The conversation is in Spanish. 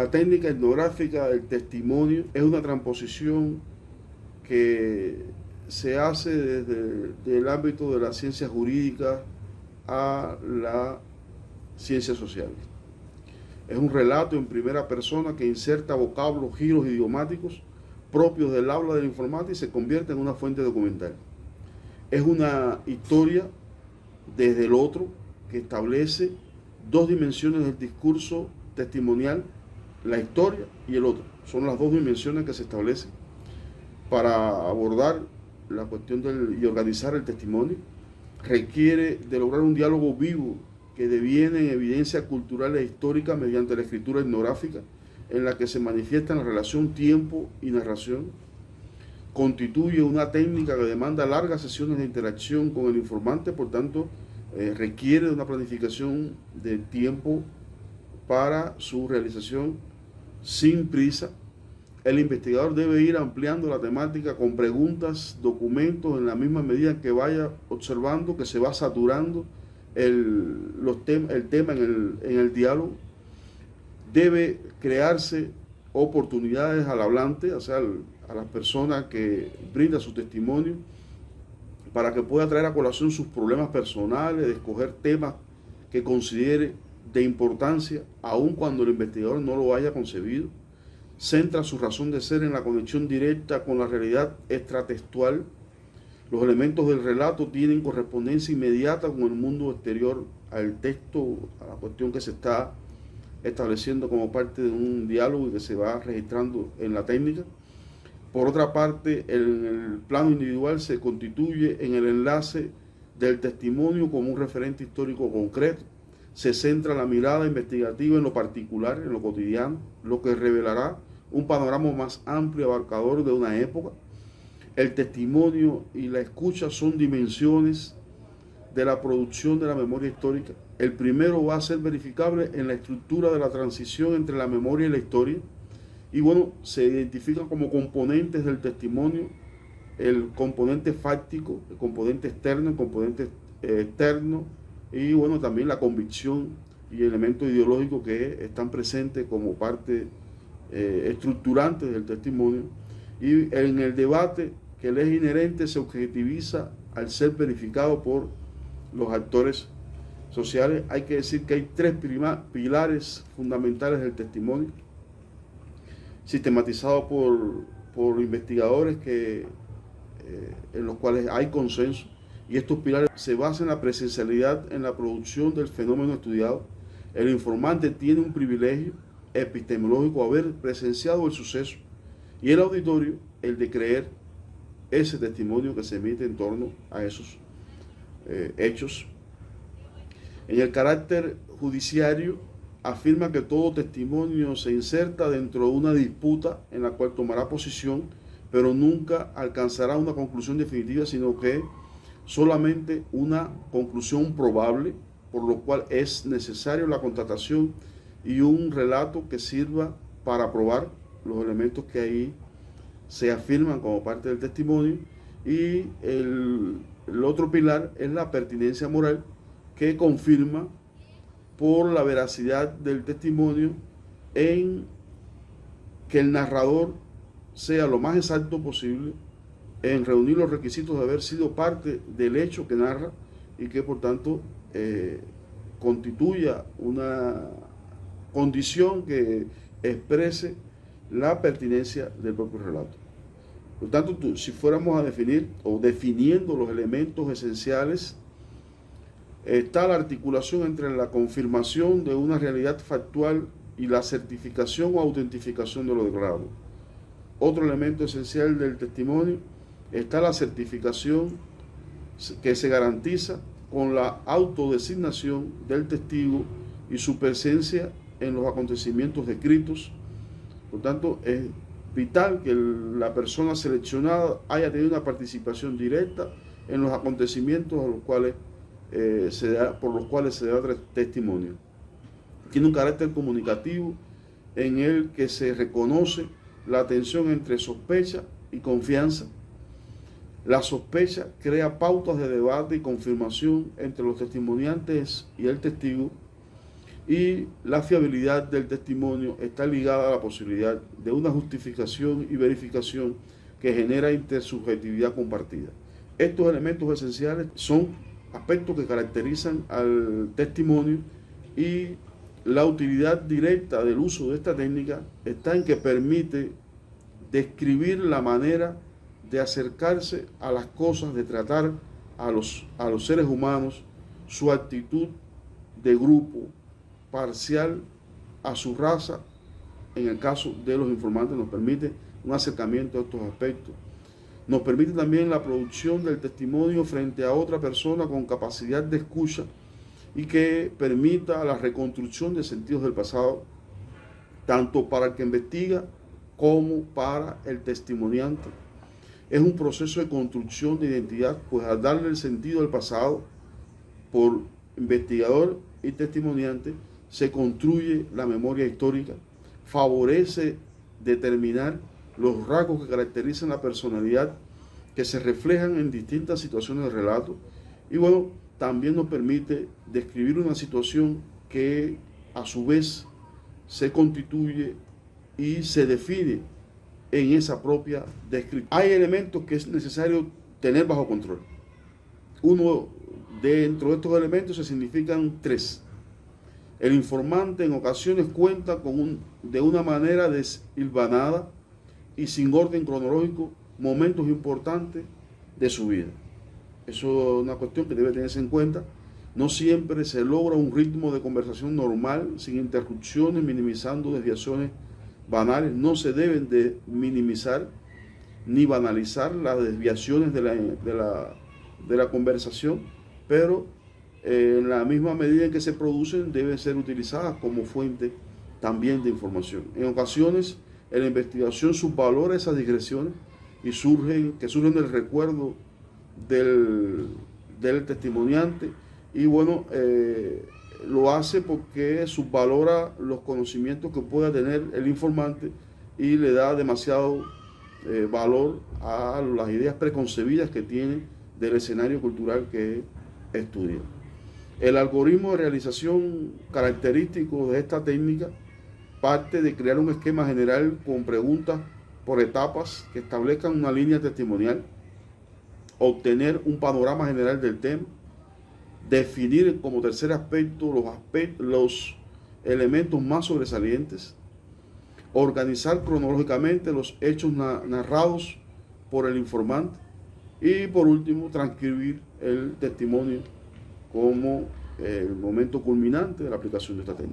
La técnica etnográfica del testimonio es una transposición que se hace desde el ámbito de la ciencia jurídica a la ciencia social. Es un relato en primera persona que inserta vocablos, giros idiomáticos propios del habla de la informática y se convierte en una fuente documental. Es una historia desde el otro que establece dos dimensiones del discurso testimonial, la historia y el otro. Son las dos dimensiones que se establecen para abordar la cuestión y organizar el testimonio. Requiere de lograr un diálogo vivo que deviene en evidencia cultural e histórica mediante la escritura etnográfica, en la que se manifiesta la relación tiempo y narración. Constituye una técnica que demanda largas sesiones de interacción con el informante, por tanto, requiere de una planificación de tiempo para su realización sin prisa. El investigador debe ir ampliando la temática con preguntas, documentos, en la misma medida que vaya observando que se va saturando el tema en el diálogo. Debe crearse oportunidades al hablante, o sea, a las personas que brinda su testimonio, para que pueda traer a colación sus problemas personales, de escoger temas que considere de importancia, aun cuando el investigador no lo haya concebido. Centra su razón de ser en la conexión directa con la realidad extratextual. Los elementos del relato tienen correspondencia inmediata con el mundo exterior al texto, a la cuestión que se está estableciendo como parte de un diálogo y que se va registrando en la técnica. Por otra parte, en el plano individual se constituye en el enlace del testimonio como un referente histórico concreto. Se centra la mirada investigativa en lo particular, en lo cotidiano, lo que revelará un panorama más amplio y abarcador de una época. El testimonio y la escucha son dimensiones de la producción de la memoria histórica. El primero va a ser verificable en la estructura de la transición entre la memoria y la historia. Y bueno, se identifican como componentes del testimonio el componente fáctico, el componente externo, el componente externo y bueno, también la convicción y elementos ideológicos que están presentes como parte estructurante del testimonio. Y en el debate que le es inherente se objetiviza al ser verificado por los actores sociales. Hay que decir que hay tres pilares fundamentales del testimonio, sistematizados por investigadores en los cuales hay consenso, y estos pilares se basan en la presencialidad en la producción del fenómeno estudiado. El informante tiene un privilegio epistemológico haber presenciado el suceso, y el auditorio el de creer ese testimonio que se emite en torno a esos hechos. En el carácter judiciario afirma que todo testimonio se inserta dentro de una disputa en la cual tomará posición, pero nunca alcanzará una conclusión definitiva, sino que solamente una conclusión probable, por lo cual es necesario la constatación y un relato que sirva para probar los elementos que ahí se afirman como parte del testimonio. Y el otro pilar es la pertinencia moral, que confirma por la veracidad del testimonio en que el narrador sea lo más exacto posible en reunir los requisitos de haber sido parte del hecho que narra y que por tanto constituya una condición que exprese la pertinencia del propio relato. Por tanto, si fuéramos a definir o definiendo los elementos esenciales, está la articulación entre la confirmación de una realidad factual y la certificación o autentificación de lo declarado. Otro elemento esencial del testimonio está la certificación que se garantiza con la autodesignación del testigo y su presencia en los acontecimientos descritos. Por tanto, es vital que la persona seleccionada haya tenido una participación directa en los acontecimientos a los cuales por los cuales se da testimonio. Tiene un carácter comunicativo en el que se reconoce la tensión entre sospecha y confianza. La sospecha crea pautas de debate y confirmación entre los testimoniantes y el testigo, y la fiabilidad del testimonio está ligada a la posibilidad de una justificación y verificación que genera intersubjetividad compartida. Estos elementos esenciales son aspectos que caracterizan al testimonio, y la utilidad directa del uso de esta técnica está en que permite describir la manera de acercarse a las cosas, de tratar a los seres humanos, su actitud de grupo, parcial a su raza. En el caso de los informantes nos permite un acercamiento a estos aspectos. Nos permite también la producción del testimonio frente a otra persona con capacidad de escucha y que permita la reconstrucción de sentidos del pasado, tanto para el que investiga como para el testimoniante. Es un proceso de construcción de identidad, pues al darle el sentido del pasado por investigador y testimoniante, se construye la memoria histórica, favorece determinar los rasgos que caracterizan la personalidad, que se reflejan en distintas situaciones del relato, y bueno, también nos permite describir una situación que a su vez se constituye y se define en esa propia descripción. Hay elementos que es necesario tener bajo control. Dentro de estos elementos se significan 3. El informante en ocasiones cuenta de una manera deshilvanada y sin orden cronológico momentos importantes de su vida. Eso es una cuestión que debe tenerse en cuenta. No siempre se logra un ritmo de conversación normal, sin interrupciones, minimizando desviaciones banales. No se deben de minimizar ni banalizar las desviaciones de la conversación, pero en la misma medida en que se producen deben ser utilizadas como fuente también de información. En ocasiones en la investigación subvalora esas digresiones que surgen del recuerdo del testimoniante, y bueno, lo hace porque subvalora los conocimientos que pueda tener el informante y le da demasiado valor a las ideas preconcebidas que tiene del escenario cultural que estudia. El algoritmo de realización característico de esta técnica parte de crear un esquema general con preguntas por etapas que establezcan una línea testimonial, obtener un panorama general del tema, definir como tercer aspecto los elementos más sobresalientes, organizar cronológicamente los hechos narrados por el informante y por último transcribir el testimonio como el momento culminante de la aplicación de esta técnica.